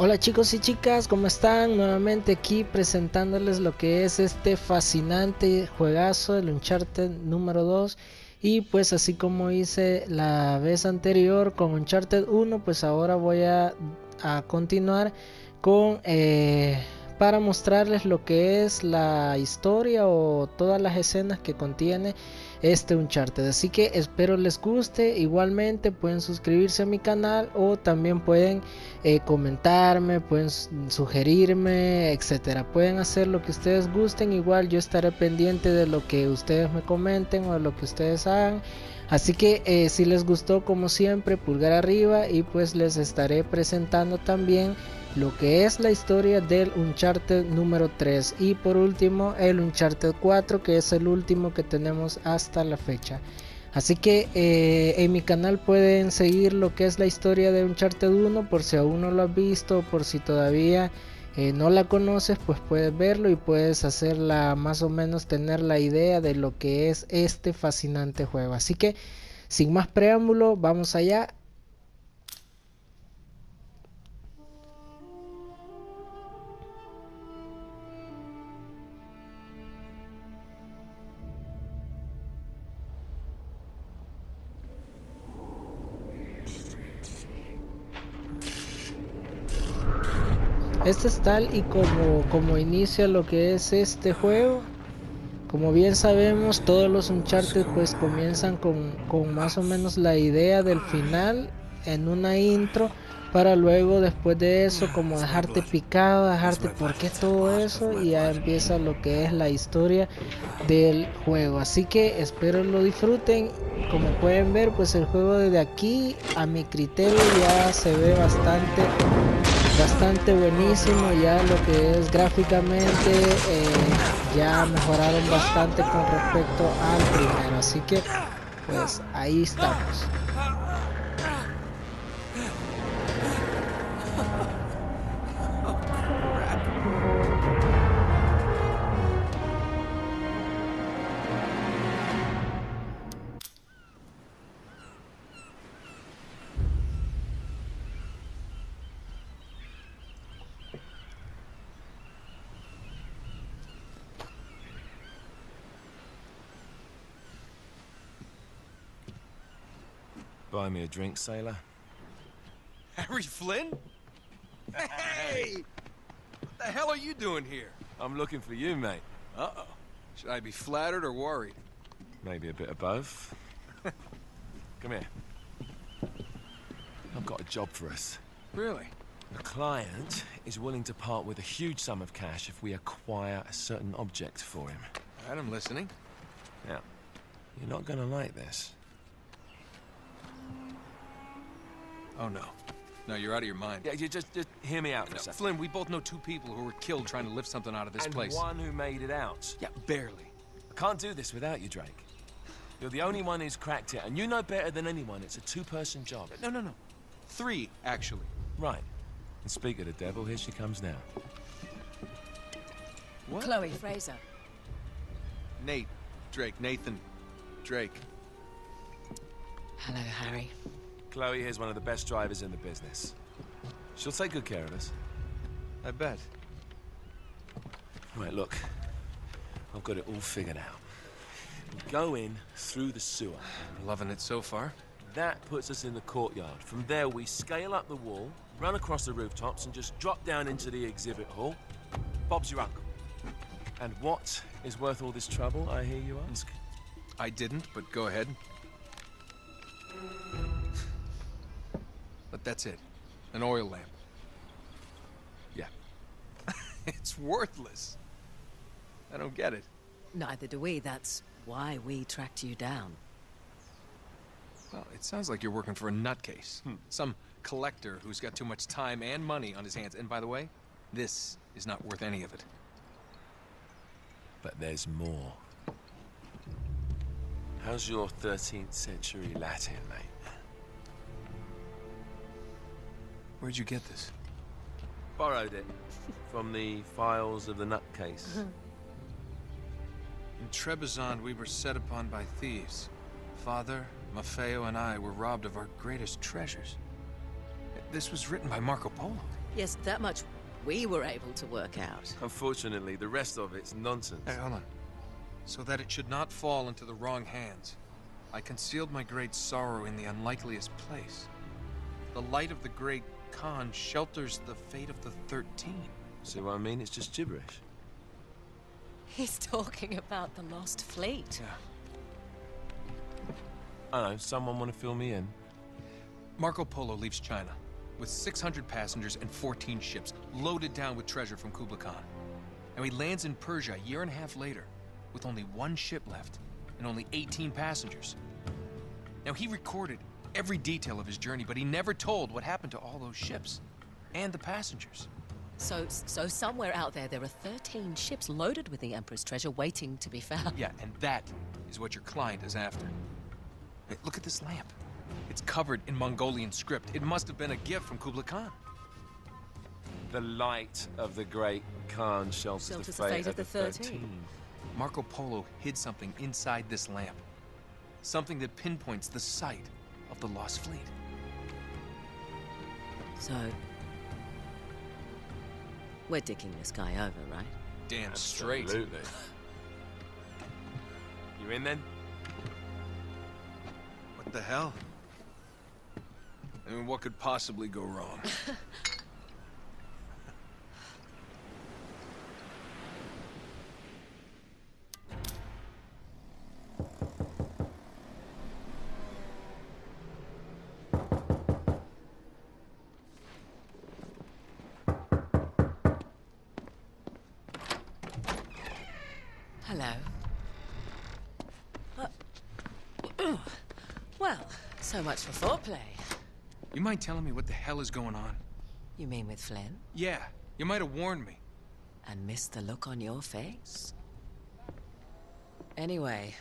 Hola chicos y chicas, ¿cómo están? Nuevamente aquí presentándoles lo que es este fascinante juegazo, el Uncharted número 2. Y pues así como hice la vez anterior con Uncharted 1, pues ahora voy a continuar con para mostrarles lo que es la historia o todas las escenas que contiene este Uncharted. Así que espero les guste. Igualmente pueden suscribirse a mi canal o también pueden comentarme, pueden sugerirme, etcétera. Pueden hacer lo que ustedes gusten. Igual yo estaré pendiente de lo que ustedes me comenten o de lo que ustedes hagan. Así que si les gustó, como siempre, pulgar arriba, y pues les estaré presentando también lo que es la historia del Uncharted número 3 y por último el Uncharted 4, que es el último que tenemos hasta la fecha. Así que en mi canal pueden seguir lo que es la historia de Uncharted 1 por si aún no lo has visto, por si todavía no la conoces, pues puedes verlo y puedes hacerla más o menos, tener la idea de lo que es este fascinante juego. Así que sin más preámbulo, vamos allá. Este es tal y como inicia lo que es este juego. Como bien sabemos, todos los Uncharted pues comienzan con más o menos la idea del final en una intro, para luego después de eso como dejarte picado, dejarte por qué todo eso, y ya empieza lo que es la historia del juego. Así que espero lo disfruten. Como pueden ver, pues el juego desde aquí a mi criterio ya se ve bastante buenísimo. Ya lo que es gráficamente ya mejoraron bastante con respecto al primero, así que pues ahí estamos. Buy me a drink, sailor. Harry Flynn? Hey! What the hell are you doing here? I'm looking for you, mate. Uh-oh. Should I be flattered or worried? Maybe a bit of both. Come here. I've got a job for us. Really? The client is willing to part with a huge sum of cash if we acquire a certain object for him. All right, I'm listening. Now, you're not gonna like this. Oh, no. No, you're out of your mind. Yeah, you just hear me out for a second. Flynn, we both know two people who were killed trying to lift something out of this place. And one who made it out. Yeah, barely. I can't do this without you, Drake. You're the only one who's cracked it, and you know better than anyone it's a two-person job. No. Three, actually. Right. And speak of the devil, here she comes now. What? Chloe Fraser. Nate. Drake. Nathan. Drake. Hello, Harry. Chloe here's one of the best drivers in the business. She'll take good care of us. I bet. Right, look. I've got it all figured out. We go in through the sewer. Loving it so far. That puts us in the courtyard. From there, we scale up the wall, run across the rooftops, and just drop down into the exhibit hall. Bob's your uncle. And what is worth all this trouble, I hear you ask? I didn't, but go ahead. But that's it. An oil lamp. Yeah. It's worthless. I don't get it. Neither do we. That's why we tracked you down. Well, it sounds like you're working for a nutcase. Some collector who's got too much time and money on his hands. And by the way, this is not worth any of it. But there's more. How's your 13th century Latin, mate? Where'd you get this? Borrowed it from the files of the nutcase. In Trebizond, we were set upon by thieves. Father, Maffeo, and I were robbed of our greatest treasures. this was written by Marco Polo. Yes, that much we were able to work out. Unfortunately, the rest of it's nonsense. Hey, hold on. So that it should not fall into the wrong hands, I concealed my great sorrow in the unlikeliest place. The light of the great Khan shelters the fate of the 13. See what I mean? It's just gibberish. He's talking about the lost fleet. Yeah. I don't know, someone want to fill me in? Marco Polo leaves China with 600 passengers and 14 ships, loaded down with treasure from Kublai Khan. And he lands in Persia a year and a half later, with only 1 ship left and only 18 passengers. Now, he recorded every detail of his journey, but he never told what happened to all those ships and the passengers. So somewhere out there are 13 ships loaded with the Emperor's treasure waiting to be found. Yeah, and that is what your client is after. Hey, look at this lamp. It's covered in Mongolian script. It must have been a gift from Kublai Khan. The light of the great Khan shelters the fate of the 13. Marco Polo hid something inside this lamp. Something that pinpoints the site of the lost fleet. So, we're dicking this guy over, right? Damn straight. Absolutely. You in then? What the hell? I mean, what could possibly go wrong? Hello. Well, so much for foreplay. You mind telling me what the hell is going on? You mean with Flynn? Yeah, you might have warned me. And missed the look on your face? Anyway,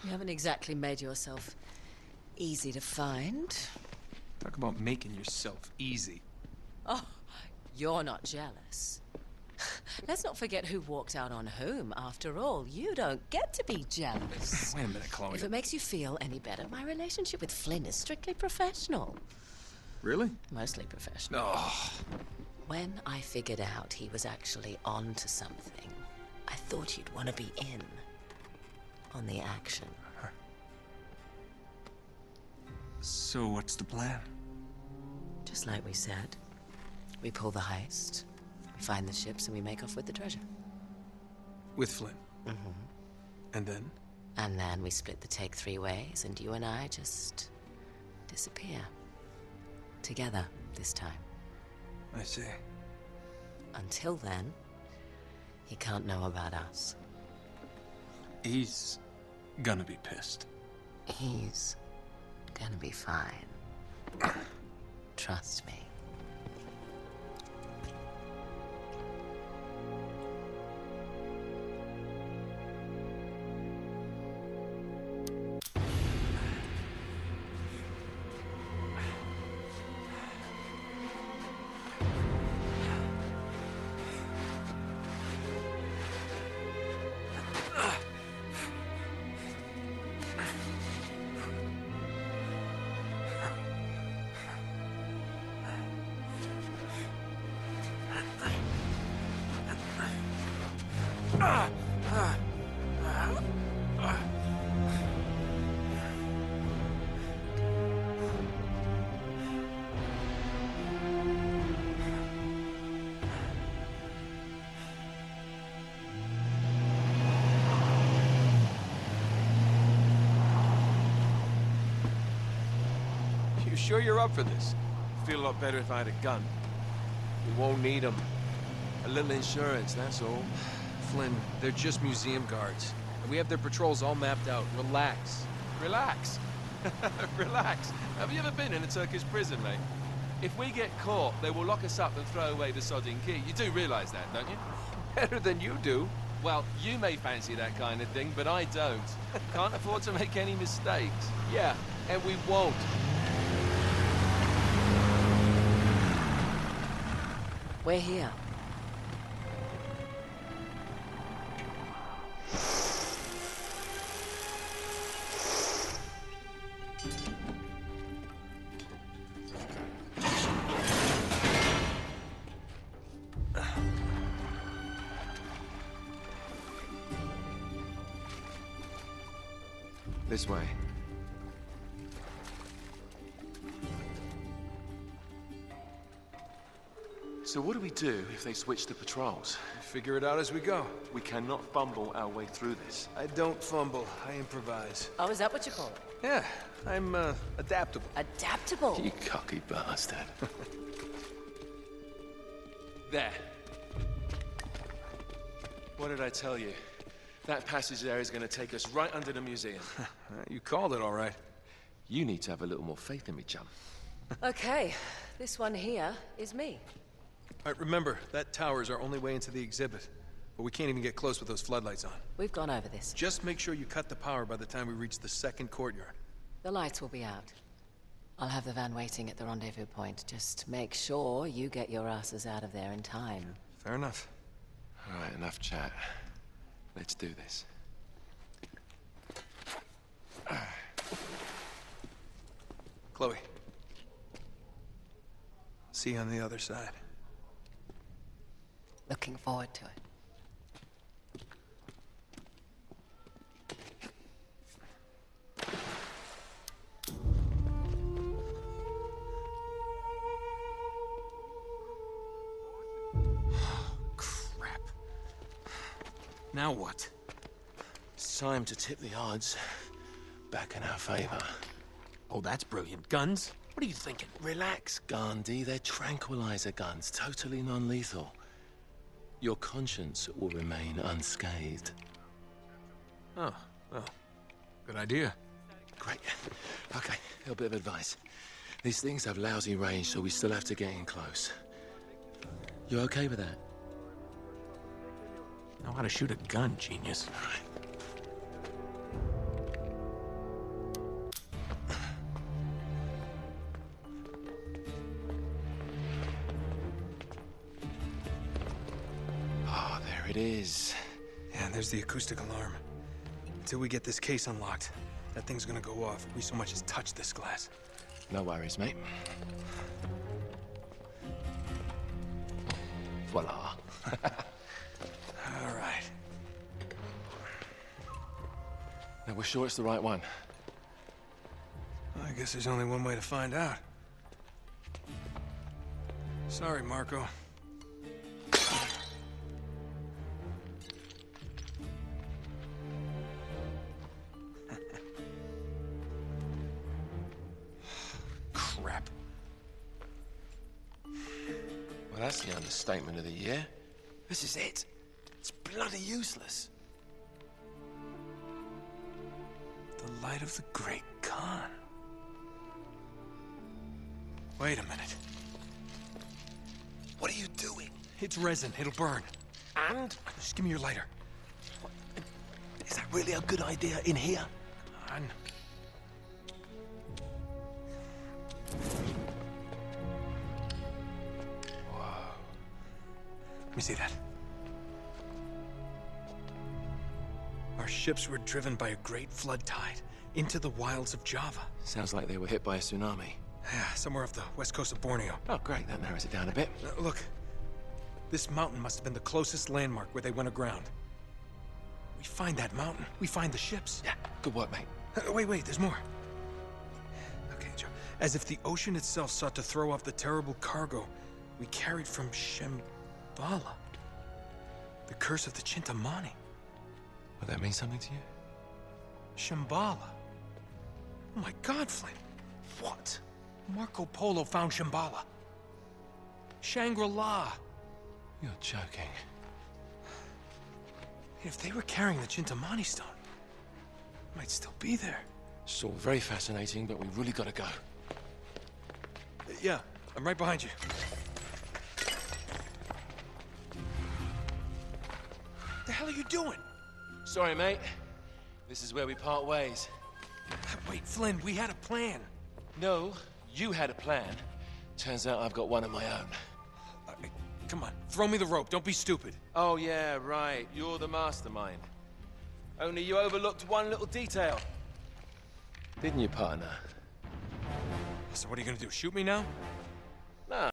you haven't exactly made yourself easy to find. Talk about making yourself easy. Oh, you're not jealous. Let's not forget who walked out on whom. After all, you don't get to be jealous. Wait a minute, Chloe. If it makes you feel any better, my relationship with Flynn is strictly professional. Really? Mostly professional. Oh. When I figured out he was actually on to something, I thought you'd want to be in on the action. So what's the plan? Just like we said, we pull the heist, we find the ships, and we make off with the treasure. With Flynn? Mm-hmm. And then? And then we split the take 3 ways, and you and I just disappear. Together, this time. I see. Until then, he can't know about us. He's gonna be pissed. He's gonna be fine. Trust me. You sure you're up for this? Feel a lot better if I had a gun. We won't need them. A little insurance, that's all. Flynn, they're just museum guards. And we have their patrols all mapped out. Relax. Relax. Relax. Have you ever been in a Turkish prison, mate? If we get caught, they will lock us up and throw away the sodding key. You do realize that, don't you? Better than you do. Well, you may fancy that kind of thing, but I don't. Can't afford to make any mistakes. Yeah, and we won't. We're here. This way. So what do we do if they switch the patrols? Figure it out as we go. We cannot fumble our way through this. I don't fumble, I improvise. Oh, is that what you call it? Yeah, I'm, adaptable. Adaptable? You cocky bastard. There. What did I tell you? That passage there is going to take us right under the museum. You called it all right. You need to have a little more faith in me, chum. Okay, this one here is me. All right, remember, that tower is our only way into the exhibit. But we can't even get close with those floodlights on. We've gone over this. Just make sure you cut the power by the time we reach the second courtyard. The lights will be out. I'll have the van waiting at the rendezvous point. Just make sure you get your asses out of there in time. Fair enough. All right, enough chat. Let's do this. Chloe. See you on the other side. Looking forward to it. Crap. Now what? It's time to tip the odds back in our favor. Oh, that's brilliant. Guns? What are you thinking? Relax, Gandhi. They're tranquilizer guns, totally non-lethal. Your conscience will remain unscathed. Oh, well, good idea. Great. Okay, a little bit of advice. These things have lousy range, so we still have to get in close. You okay with that? Know how to shoot a gun, genius. All right. Oh, there it is. Yeah, there's the acoustic alarm. Until we get this case unlocked, that thing's gonna go off if we so much as touch this glass. No worries, mate. Voila. All right. Now, we're sure it's the right one. Well, I guess there's only one way to find out. Sorry, Marco. Crap. Well, that's the understatement of the year. This is it. It's bloody useless. The light of the Great Khan. Wait a minute. What are you doing? It's resin. It'll burn. And? Just give me your lighter. Is that really a good idea in here? Come on. Whoa. Let me see that. Our ships were driven by a great flood tide into the wilds of Java. Sounds like they were hit by a tsunami. Yeah, somewhere off the west coast of Borneo. Oh, great. That narrows it down a bit. Look, this mountain must have been the closest landmark where they went aground. We find that mountain, we find the ships. Yeah, good work, mate. Wait, there's more. Okay, Joe. As if the ocean itself sought to throw off the terrible cargo we carried from Shambhala. The curse of the Chintamani. Would that mean something to you? Shambhala. Oh my God, Flynn. What? Marco Polo found Shambhala. Shangri-La. You're joking. If they were carrying the Chintamani stone, it might still be there. It's all very fascinating, but we really gotta go. Yeah, I'm right behind you. What the hell are you doing? Sorry, mate. This is where we part ways. Wait, Flynn, we had a plan. No, you had a plan. Turns out I've got one of my own. Come on, throw me the rope. Don't be stupid. Oh, yeah, right. You're the mastermind. Only you overlooked one little detail. Didn't you, partner? So what are you gonna do, shoot me now? No.